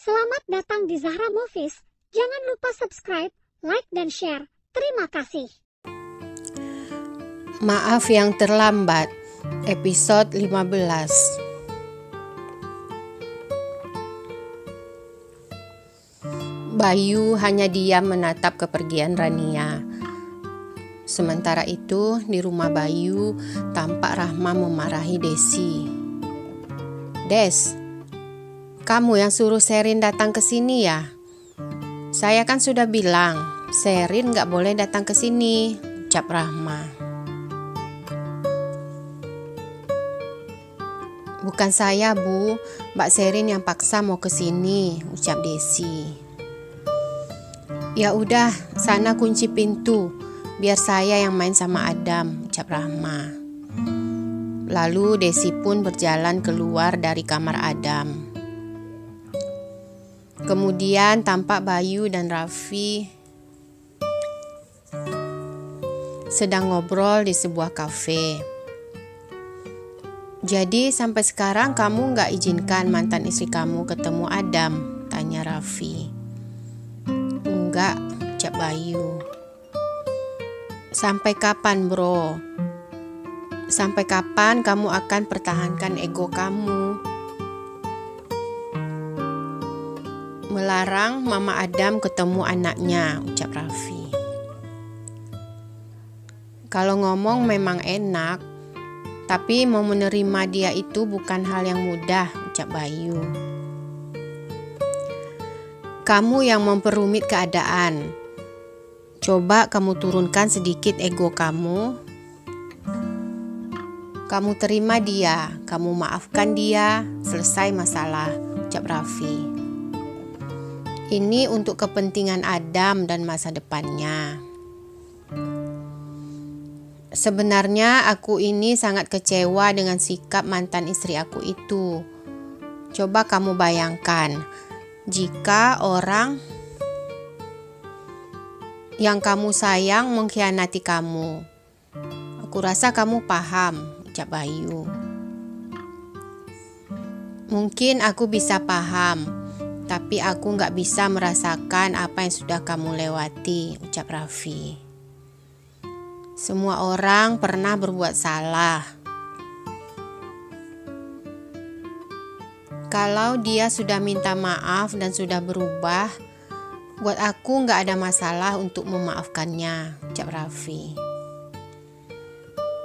Selamat datang di Zahra Movies. Jangan lupa subscribe, like, dan share. Terima kasih. Maaf yang terlambat. Episode 15. Bayu hanya diam menatap kepergian Rania. Sementara itu, di rumah Bayu, tampak Rahma memarahi Desi. Des, kamu yang suruh Sherin datang ke sini ya? Saya kan sudah bilang, Sherin gak boleh datang ke sini, ucap Rahma. Bukan saya, Bu. Mbak Sherin yang paksa mau ke sini, ucap Desi. Ya udah, sana kunci pintu, biar saya yang main sama Adam, ucap Rahma. Lalu Desi pun berjalan keluar dari kamar Adam. Kemudian tampak Bayu dan Raffi sedang ngobrol di sebuah kafe. Jadi sampai sekarang kamu gak izinkan mantan istri kamu ketemu Adam? Tanya Raffi. Enggak, ucap Bayu. Sampai kapan, bro? Sampai kapan kamu akan pertahankan ego kamu? Melarang Mama Adam ketemu anaknya, ucap Raffi. Kalau ngomong memang enak, tapi mau menerima dia itu bukan hal yang mudah, ucap Bayu. Kamu yang memperumit keadaan. Coba kamu turunkan sedikit ego kamu. Kamu terima dia, kamu maafkan dia, selesai masalah, ucap Raffi. Ini untuk kepentingan Adam dan masa depannya. Sebenarnya aku ini sangat kecewa dengan sikap mantan istri aku itu. Coba kamu bayangkan, jika orang yang kamu sayang mengkhianati kamu. Aku rasa kamu paham, ucap Bayu. Mungkin aku bisa paham, tapi aku gak bisa merasakan apa yang sudah kamu lewati, ucap Raffi. Semua orang pernah berbuat salah. Kalau dia sudah minta maaf dan sudah berubah, buat aku gak ada masalah untuk memaafkannya, ucap Raffi.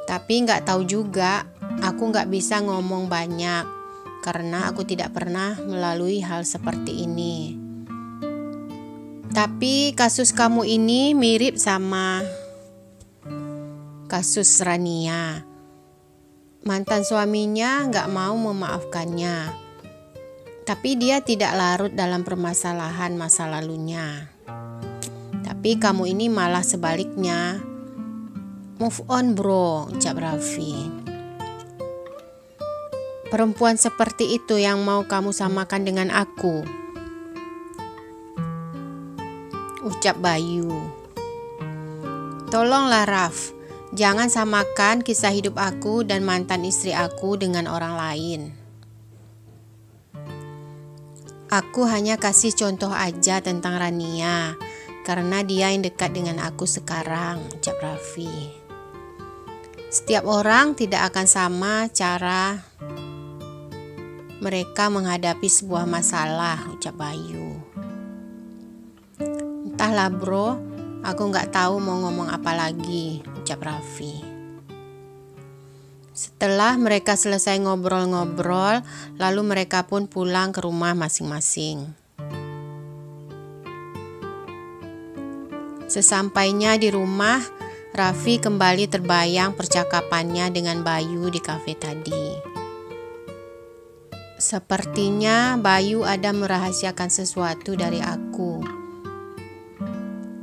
Tapi gak tahu juga, aku gak bisa ngomong banyak karena aku tidak pernah melalui hal seperti ini. Tapi kasus kamu ini mirip sama kasus Rania. Mantan suaminya gak mau memaafkannya, tapi dia tidak larut dalam permasalahan masa lalunya. Tapi kamu ini malah sebaliknya. Move on, bro, ucap Raffi. Perempuan seperti itu yang mau kamu samakan dengan aku, ucap Bayu. Tolonglah Raf, jangan samakan kisah hidup aku dan mantan istri aku dengan orang lain. Aku hanya kasih contoh aja tentang Rania, karena dia yang dekat dengan aku sekarang, ucap Raffi. Setiap orang tidak akan sama cara mereka menghadapi sebuah masalah, ucap Bayu. Entahlah bro, aku gak tahu mau ngomong apa lagi, ucap Raffi. Setelah mereka selesai ngobrol-ngobrol, lalu mereka pun pulang ke rumah masing-masing. Sesampainya di rumah, Raffi kembali terbayang percakapannya dengan Bayu di kafe tadi. Sepertinya Bayu ada merahasiakan sesuatu dari aku.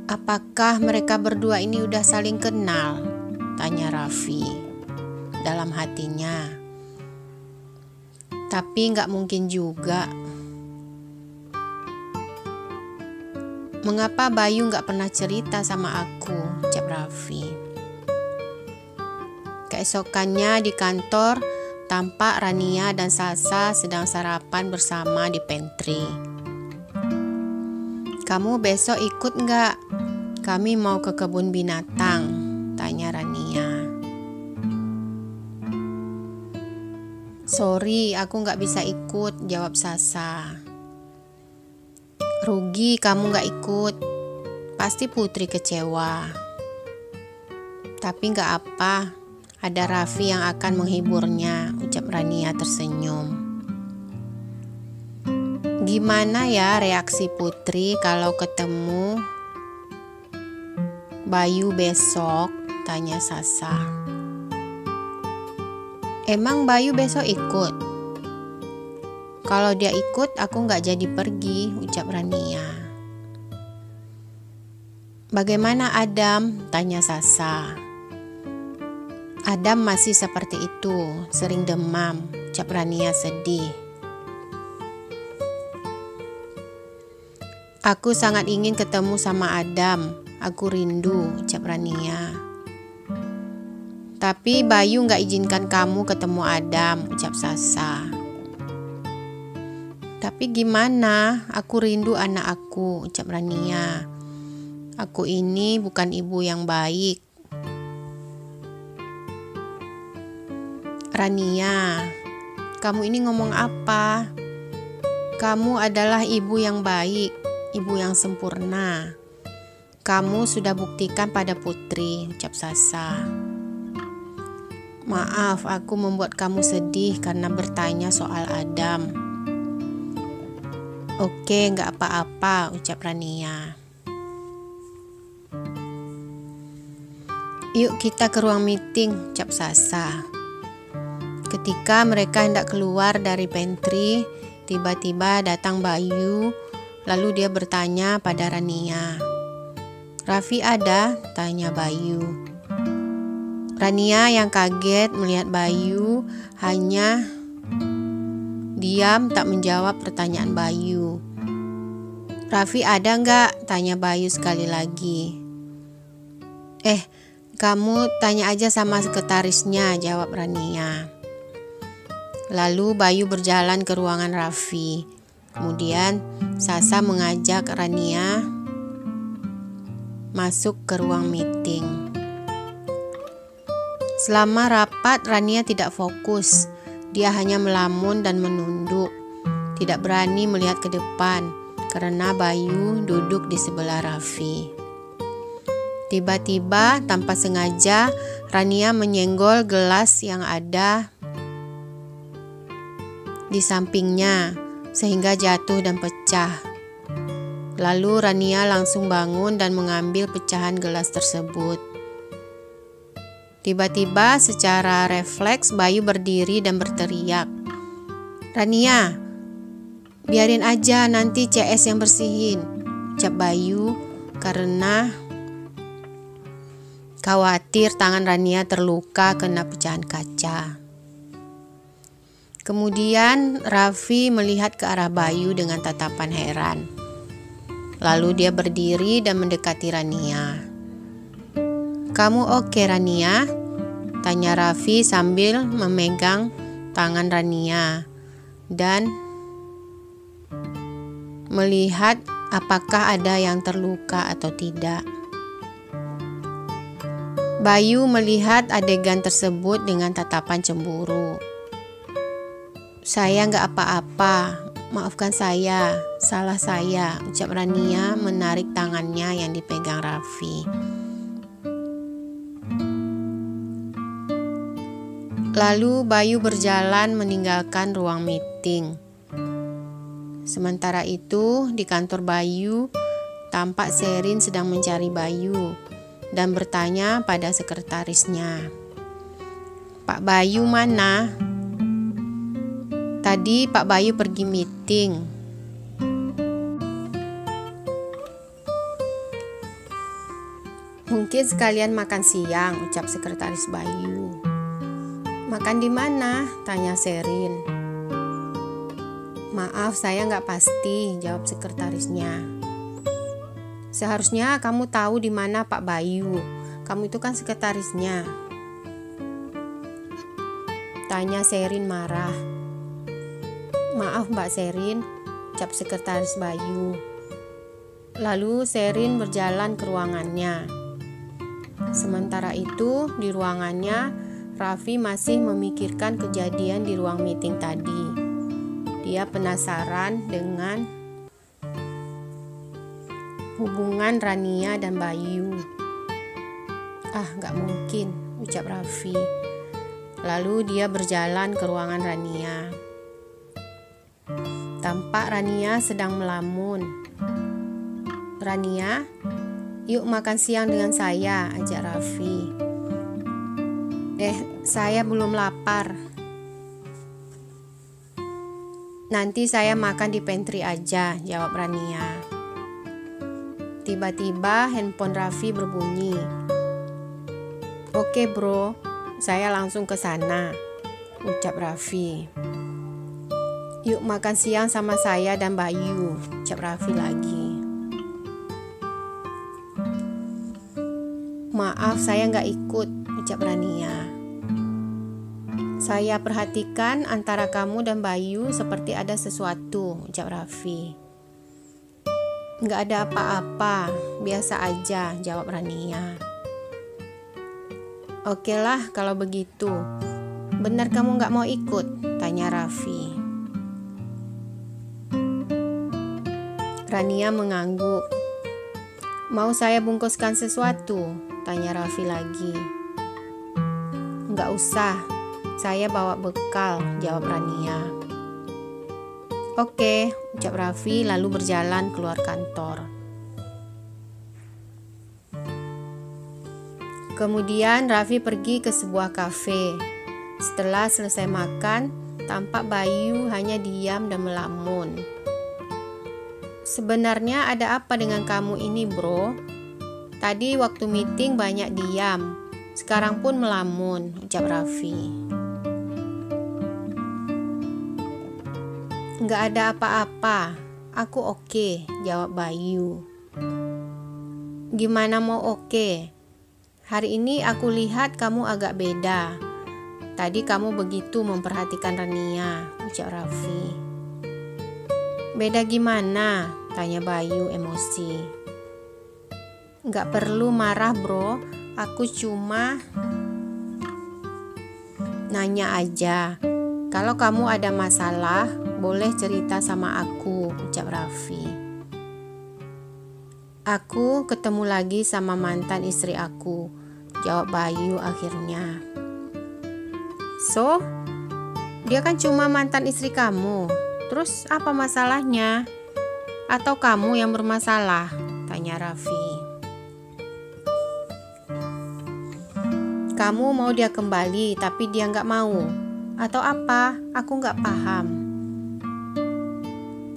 Apakah mereka berdua ini udah saling kenal? Tanya Raffi dalam hatinya. Tapi gak mungkin juga. Mengapa Bayu gak pernah cerita sama aku? Ucap Raffi. Keesokannya di kantor, tampak Rania dan Salsa sedang sarapan bersama di pantry. Kamu besok ikut nggak? Kami mau ke kebun binatang, tanya Rania. Sorry, aku nggak bisa ikut, jawab Sasa. Rugi kamu nggak ikut, pasti Putri kecewa. Tapi nggak apa, ada Raffi yang akan menghiburnya, ucap Rania tersenyum. Gimana ya reaksi Putri kalau ketemu Bayu besok, tanya Sasa. Emang Bayu besok ikut? Kalau dia ikut, aku nggak jadi pergi, ucap Rania. Bagaimana Adam? Tanya Sasa. Adam masih seperti itu, sering demam, ucap Rania sedih. Aku sangat ingin ketemu sama Adam, aku rindu, ucap Rania. Tapi Bayu gak izinkan kamu ketemu Adam, ucap Sasa. Tapi gimana, aku rindu anak aku, ucap Rania. Aku ini bukan ibu yang baik. Rania, kamu ini ngomong apa? Kamu adalah ibu yang baik, ibu yang sempurna. Kamu sudah buktikan pada Putri, ucap Sasa. Maaf, aku membuat kamu sedih karena bertanya soal Adam. Oke, gak apa-apa, ucap Rania. Yuk kita ke ruang meeting, ucap Sasa. Ketika mereka hendak keluar dari pantry, tiba-tiba datang Bayu, lalu dia bertanya pada Rania. Raffi ada? Tanya Bayu. Rania yang kaget melihat Bayu hanya diam tak menjawab pertanyaan Bayu. Raffi ada nggak? Tanya Bayu sekali lagi. Kamu tanya aja sama sekretarisnya, jawab Rania. Lalu Bayu berjalan ke ruangan Raffi. Kemudian Sasa mengajak Rania masuk ke ruang meeting. Selama rapat, Rania tidak fokus. Dia hanya melamun dan menunduk. Tidak berani melihat ke depan karena Bayu duduk di sebelah Raffi. Tiba-tiba, tanpa sengaja, Rania menyenggol gelas yang ada di sampingnya sehingga jatuh dan pecah. Lalu Rania langsung bangun dan mengambil pecahan gelas tersebut. Tiba-tiba secara refleks Bayu berdiri dan berteriak. Rania, biarin aja nanti CS yang bersihin, ucap Bayu karena khawatir tangan Rania terluka kena pecahan kaca. Kemudian Raffi melihat ke arah Bayu dengan tatapan heran. Lalu dia berdiri dan mendekati Rania. Kamu oke Rania? Tanya Raffi sambil memegang tangan Rania dan melihat apakah ada yang terluka atau tidak. Bayu melihat adegan tersebut dengan tatapan cemburu. Saya nggak apa-apa, maafkan saya, salah saya, ucap Rania menarik tangannya yang dipegang Raffi. Lalu Bayu berjalan meninggalkan ruang meeting. Sementara itu, di kantor Bayu, tampak Sherin sedang mencari Bayu dan bertanya pada sekretarisnya. Pak Bayu mana? Tadi Pak Bayu pergi meeting. Mungkin sekalian makan siang, ucap sekretaris Bayu. Makan di mana? Tanya Sherin. Maaf, saya nggak pasti, jawab sekretarisnya. Seharusnya kamu tahu di mana Pak Bayu. Kamu itu kan sekretarisnya. Tanya Sherin marah. Maaf Mbak Sherin, ucap sekretaris Bayu. Lalu Sherin berjalan ke ruangannya. Sementara itu, di ruangannya, Raffi masih memikirkan kejadian di ruang meeting tadi. Dia penasaran dengan hubungan Rania dan Bayu. Gak mungkin, ucap Raffi. Lalu dia berjalan ke ruangan Rania. Tampak Rania sedang melamun. "Rania, yuk makan siang dengan saya," ajak Raffi. Saya belum lapar. "Nanti saya makan di pantry aja," jawab Rania. Tiba-tiba handphone Raffi berbunyi. "Oke bro, saya langsung ke sana," ucap Raffi. "Yuk makan siang sama saya dan Bayu," ucap Raffi lagi. "Maaf, saya nggak ikut," ucap Rania. "Saya perhatikan antara kamu dan Bayu seperti ada sesuatu," ucap Raffi. "Nggak ada apa-apa, biasa aja," jawab Rania. "Oke lah kalau begitu. Benar kamu nggak mau ikut?" tanya Raffi. Rania mengangguk. "Mau saya bungkuskan sesuatu?" tanya Raffi lagi. "Nggak usah, saya bawa bekal," jawab Rania. "Oke," ucap Raffi lalu berjalan keluar kantor. Kemudian Raffi pergi ke sebuah kafe. Setelah selesai makan, tampak Bayu hanya diam dan melamun. "Sebenarnya ada apa dengan kamu ini, bro? Tadi waktu meeting banyak diam, sekarang pun melamun," ucap Raffi. "Nggak ada apa-apa, aku oke," jawab Bayu. "Gimana mau oke? Hari ini aku lihat kamu agak beda. Tadi kamu begitu memperhatikan Rania," ucap Raffi. "Beda gimana?" tanya Bayu emosi. "Nggak perlu marah bro, aku cuma nanya aja. Kalau kamu ada masalah, boleh cerita sama aku," ucap Raffi. "Aku ketemu lagi sama mantan istri aku," jawab Bayu akhirnya. "So, dia kan cuma mantan istri kamu. Terus apa masalahnya? Atau kamu yang bermasalah?" tanya Raffi. "Kamu mau dia kembali tapi dia nggak mau? Atau apa? Aku nggak paham."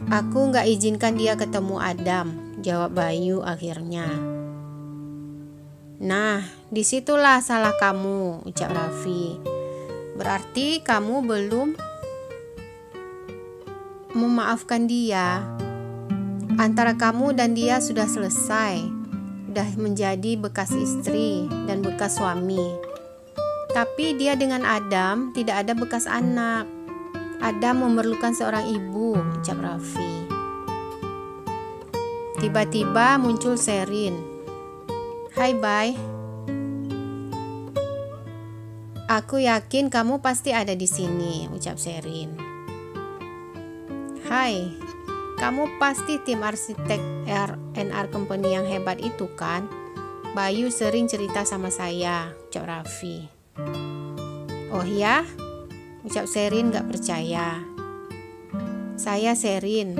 "Aku nggak izinkan dia ketemu Adam," jawab Bayu akhirnya. "Nah, disitulah salah kamu," ucap Raffi. "Berarti kamu belum memaafkan dia. Antara kamu dan dia sudah selesai, sudah menjadi bekas istri dan bekas suami. Tapi dia dengan Adam tidak ada bekas anak. Adam memerlukan seorang ibu," ucap Raffi. Tiba-tiba muncul Sherin. "Hai Bay, aku yakin kamu pasti ada di sini," ucap Sherin. "Hai, kamu pasti tim arsitek R&R Company yang hebat itu kan? Bayu sering cerita sama saya," ucap Raffi. "Oh ya?" ucap Sherin gak percaya. "Saya Sherin,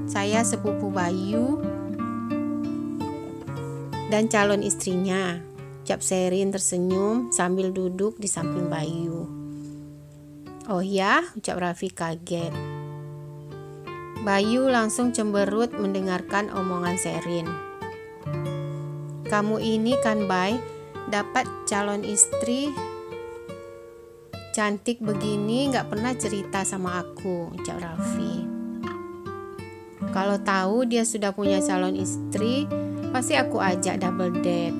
saya sepupu Bayu dan calon istrinya," ucap Sherin tersenyum sambil duduk di samping Bayu. "Oh ya?" ucap Raffi kaget. Bayu langsung cemberut mendengarkan omongan Sherin. "Kamu ini kan Bay, dapat calon istri cantik begini gak pernah cerita sama aku," ucap Raffi. "Kalau tahu dia sudah punya calon istri, pasti aku ajak double date.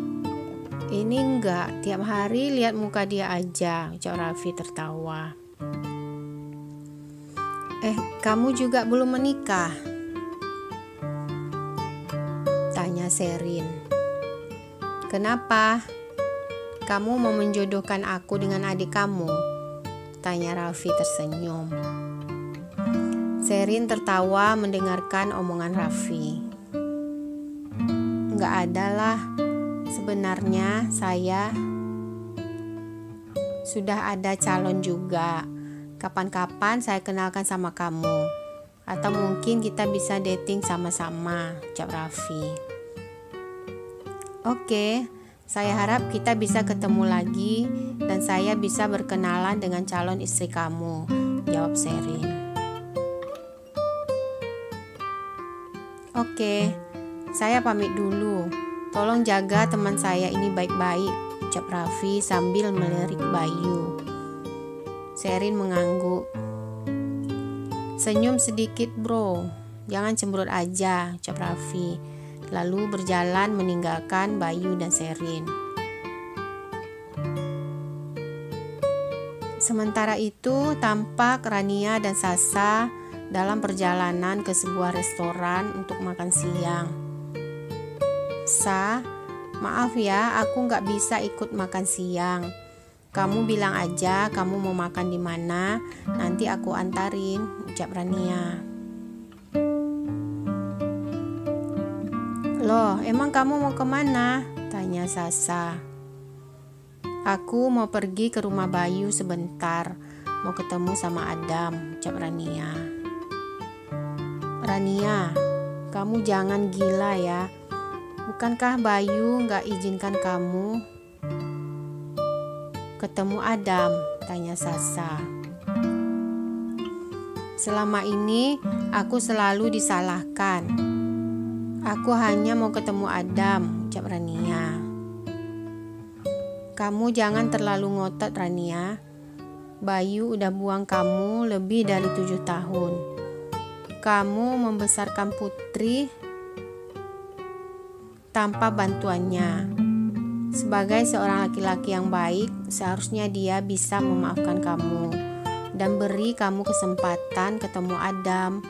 Ini enggak, tiap hari lihat muka dia aja," ucap Raffi tertawa. "Kamu juga belum menikah?" Tanya Sherin. Kenapa? Kamu mau menjodohkan aku dengan adik kamu? Tanya Raffi tersenyum. Sherin tertawa mendengarkan omongan Raffi. Enggak ada lah, sebenarnya saya sudah ada calon juga. Kapan-kapan saya kenalkan sama kamu. Atau mungkin kita bisa dating sama-sama, ucap Raffi. Oke, saya harap kita bisa ketemu lagi dan saya bisa berkenalan dengan calon istri kamu, jawab Sherin. Oke, saya pamit dulu. Tolong jaga teman saya ini baik-baik, ucap Raffi sambil melirik Bayu. Sherin mengangguk. Senyum sedikit bro, jangan cemberut aja, ucap Raffi. Lalu berjalan meninggalkan Bayu dan Sherin. Sementara itu tampak Rania dan Sasa dalam perjalanan ke sebuah restoran untuk makan siang. Sa, maaf ya aku gak bisa ikut makan siang. Kamu bilang aja kamu mau makan di mana, nanti aku antarin, ucap Rania. Loh, emang kamu mau kemana? Tanya Sasa. Aku mau pergi ke rumah Bayu sebentar, mau ketemu sama Adam, ucap Rania. Rania, kamu jangan gila ya. Bukankah Bayu gak izinkan kamu ketemu Adam? Tanya Sasa. Selama ini aku selalu disalahkan. Aku hanya mau ketemu Adam, ucap Rania. Kamu jangan terlalu ngotot Rania. Bayu udah buang kamu lebih dari 7 tahun. Kamu membesarkan Putri tanpa bantuannya. Sebagai seorang laki-laki yang baik, seharusnya dia bisa memaafkan kamu dan beri kamu kesempatan ketemu Adam,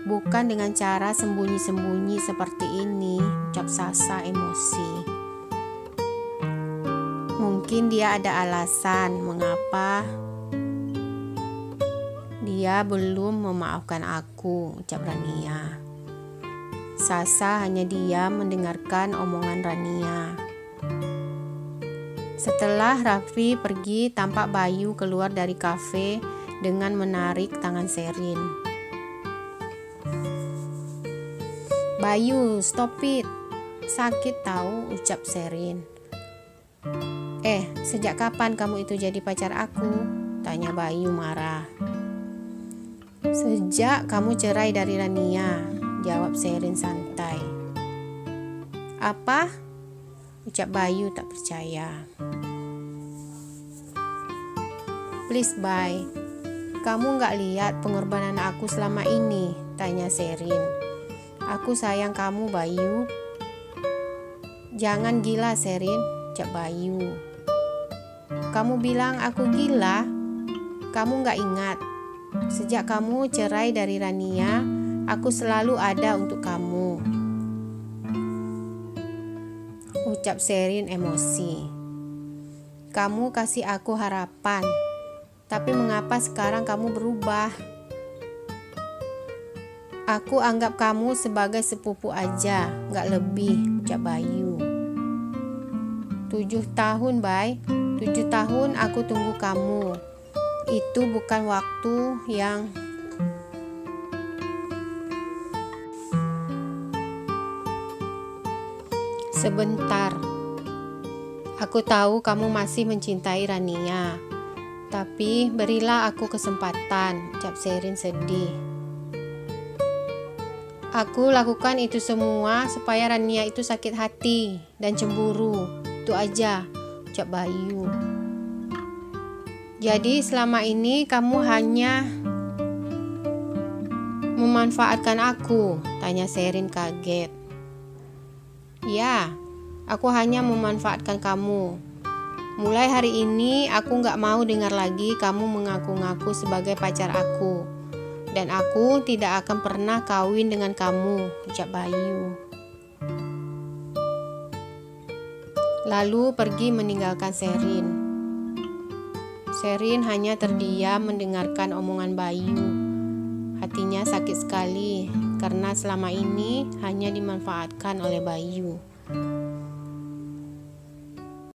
bukan dengan cara sembunyi-sembunyi seperti ini, ucap Sasa emosi. Mungkin dia ada alasan mengapa dia belum memaafkan aku, ucap Rania. Sasa hanya diam mendengarkan omongan Rania. Setelah Raffi pergi, tampak Bayu keluar dari kafe dengan menarik tangan Sherin. Bayu, stop it. Sakit tahu, ucap Sherin. Sejak kapan kamu itu jadi pacar aku? Tanya Bayu marah. Sejak kamu cerai dari Rania, jawab Sherin santai. Apa? Ucap Bayu tak percaya. Please Bay, kamu gak lihat pengorbanan aku selama ini? Tanya Sherin. Aku sayang kamu Bayu. Jangan gila Sherin, ucap Bayu. Kamu bilang aku gila? Kamu gak ingat? Sejak kamu cerai dari Rania, aku selalu ada untuk kamu, ucap Sherin emosi. Kamu kasih aku harapan, tapi mengapa sekarang kamu berubah? Aku anggap kamu sebagai sepupu aja, gak lebih, ucap Bayu. 7 tahun, Bay. 7 tahun aku tunggu kamu. Itu bukan waktu yang sebentar. Aku tahu kamu masih mencintai Rania, tapi berilah aku kesempatan, ucap Sherin sedih. Aku lakukan itu semua supaya Rania itu sakit hati dan cemburu. Itu aja, ucap Bayu. Jadi selama ini kamu hanya memanfaatkan aku? Tanya Sherin kaget. Ya, aku hanya memanfaatkan kamu. Mulai hari ini aku gak mau dengar lagi kamu mengaku-ngaku sebagai pacar aku. Dan aku tidak akan pernah kawin dengan kamu, ucap Bayu. lalu pergi meninggalkan Sherin. Sherin hanya terdiam mendengarkan omongan Bayu. Hatinya sakit sekali karena selama ini hanya dimanfaatkan oleh Bayu.